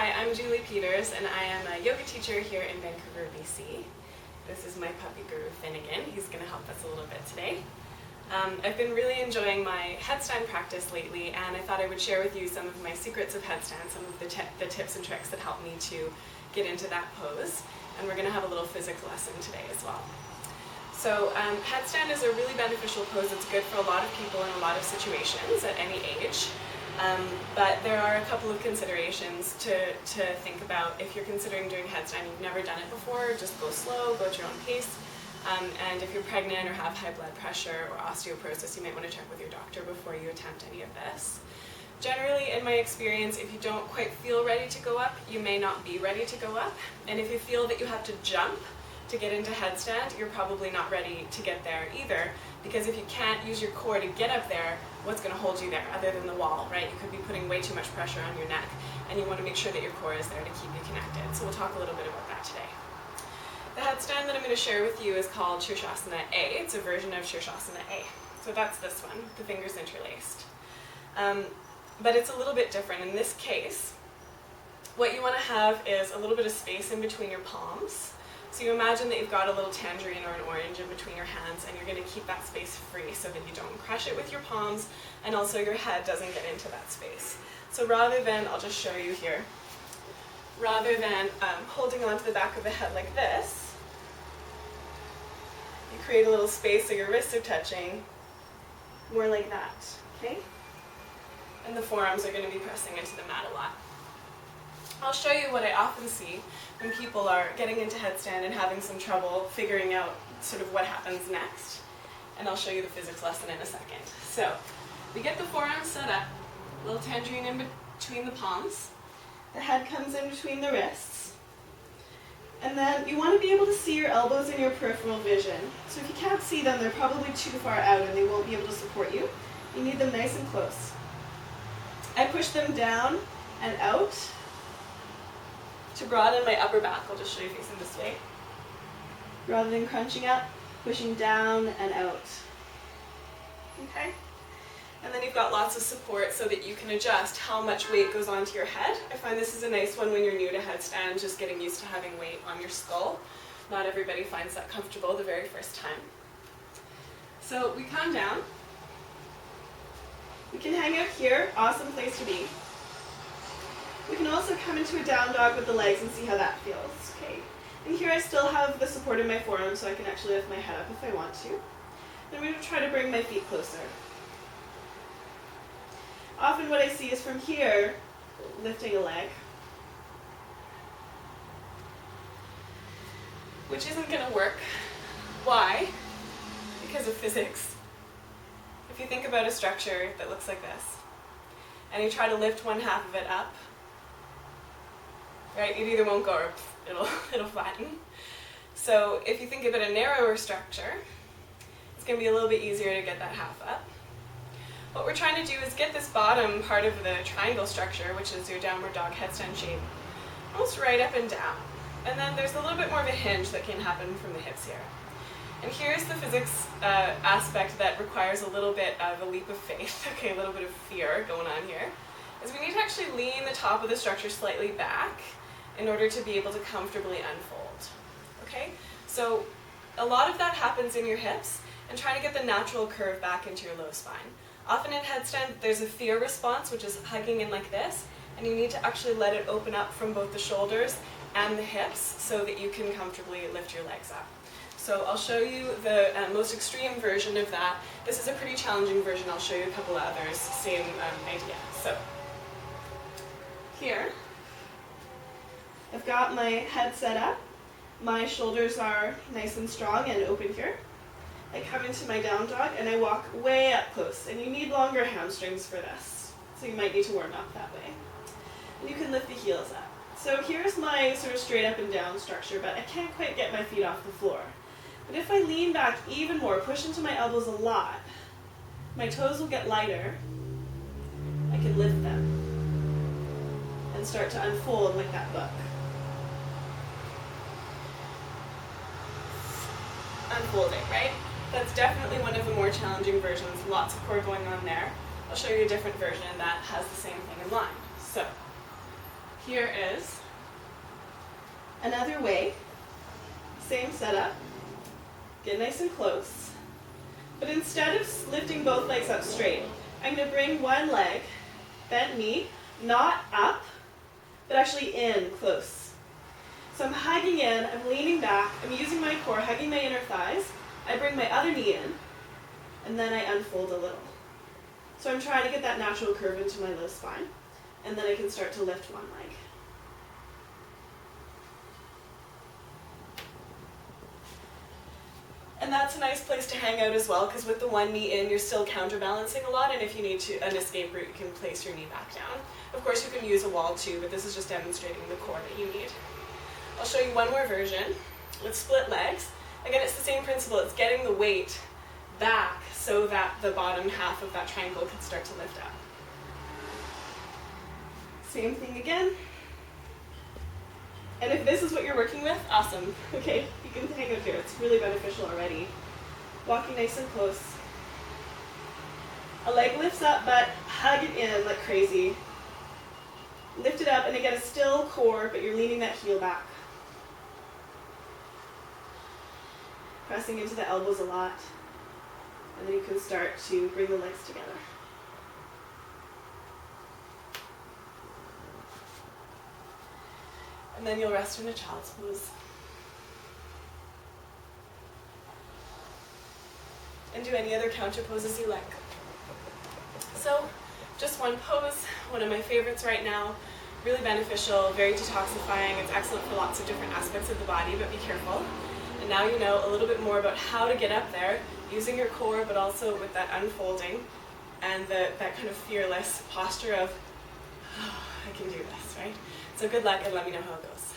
Hi, I'm Julie Peters, and I am a yoga teacher here in Vancouver, BC. This is my puppy guru, Finnegan. He's going to help us a little bit today. I've been really enjoying my headstand practice lately, and I thought I would share with you some of my secrets of headstand, some of the tips and tricks that help me to get into that pose. And we're going to have a little physics lesson today as well. So headstand is a really beneficial pose. It's good for a lot of people in a lot of situations at any age. But there are a couple of considerations to think about if you're considering doing headstand. You've never done it before, just go slow, go at your own pace. And if you're pregnant or have high blood pressure or osteoporosis, you might want to check with your doctor before you attempt any of this. Generally, in my experience, if you don't quite feel ready to go up, you may not be ready to go up. And if you feel that you have to jump to get into headstand, you're probably not ready to get there either, because if you can't use your core to get up there, what's going to hold you there other than the wall, right? You could be putting way too much pressure on your neck, and you want to make sure that your core is there to keep you connected. So we'll talk a little bit about that today. The headstand that I'm going to share with you is called Sirsasana A. It's a version of Sirsasana A. So that's this one, the fingers interlaced. But it's a little bit different. In this case, what you want to have is a little bit of space in between your palms. So you imagine that you've got a little tangerine or an orange in between your hands, and you're going to keep that space free so that you don't crush it with your palms, and also your head doesn't get into that space. So rather than, I'll just show you here, rather than holding onto the back of the head like this, you create a little space so your wrists are touching, more like that, okay? And the forearms are going to be pressing into the mat a lot. I'll show you what I often see when people are getting into headstand and having some trouble figuring out sort of what happens next. And I'll show you the physics lesson in a second. So, we get the forearms set up, a little tangerine in between the palms. The head comes in between the wrists. And then you want to be able to see your elbows in your peripheral vision. So if you can't see them, they're probably too far out and they won't be able to support you. You need them nice and close. I push them down and out. To broaden my upper back, I'll just show you facing this way. Rather than crunching up, pushing down and out. Okay? And then you've got lots of support so that you can adjust how much weight goes onto your head. I find this is a nice one when you're new to headstand, just getting used to having weight on your skull. Not everybody finds that comfortable the very first time. So we come down. We can hang out here, awesome place to be. We can also come into a down dog with the legs and see how that feels. Okay. And here I still have the support in my forearm so I can actually lift my head up if I want to. Then we're going to try to bring my feet closer. Often what I see is from here, lifting a leg, which isn't going to work. Why? Because of physics. If you think about a structure that looks like this, and you try to lift one half of it up, right? It either won't go or it'll flatten. So if you think of it a narrower structure, it's going to be a little bit easier to get that half up. What we're trying to do is get this bottom part of the triangle structure, which is your downward dog headstand shape, almost right up and down. And then there's a little bit more of a hinge that can happen from the hips here. And here's the physics aspect that requires a little bit of a leap of faith, okay, a little bit of fear going on here, is we need to actually lean the top of the structure slightly back in order to be able to comfortably unfold, okay? So a lot of that happens in your hips, and try to get the natural curve back into your low spine. Often in headstand, there's a fear response, which is hugging in like this, and you need to actually let it open up from both the shoulders and the hips so that you can comfortably lift your legs up. So I'll show you the most extreme version of that. This is a pretty challenging version. I'll show you a couple of others, same idea. So here, I've got my head set up. My shoulders are nice and strong and open here. I come into my down dog and I walk way up close. And you need longer hamstrings for this. So you might need to warm up that way. And you can lift the heels up. So here's my sort of straight up and down structure, but I can't quite get my feet off the floor. But if I lean back even more, push into my elbows a lot, my toes will get lighter. I can lift them and start to unfold like that book. Unfolding, right? That's definitely one of the more challenging versions. Lots of core going on there. I'll show you a different version that has the same thing in line. So here is other way. Same setup. Get nice and close. But instead of lifting both legs up straight, I'm going to bring one leg, bent knee, not up, but actually in, close. So I'm hugging in, I'm leaning back, I'm using my core, hugging my inner thighs. I bring my other knee in, and then I unfold a little. So I'm trying to get that natural curve into my low spine, and then I can start to lift one leg. And that's a nice place to hang out as well, because with the one knee in, you're still counterbalancing a lot, and if you need an escape route, you can place your knee back down. Of course, you can use a wall too, but this is just demonstrating the core that you need. I'll show you one more version with split legs. Again, it's the same principle. It's getting the weight back so that the bottom half of that triangle can start to lift up. Same thing again. And if this is what you're working with, awesome. Okay, you can hang out here. It's really beneficial already. Walking nice and close. A leg lifts up, but hug it in like crazy. Lift it up, and again, a still core, but you're leaning that heel back. Pressing into the elbows a lot. And then you can start to bring the legs together. And then you'll rest in a child's pose. And do any other counter poses you like. So, just one pose, one of my favorites right now. Really beneficial, very detoxifying. It's excellent for lots of different aspects of the body, but be careful. And now you know a little bit more about how to get up there, using your core, but also with that unfolding and that kind of fearless posture of, oh, I can do this, right? So good luck, and let me know how it goes.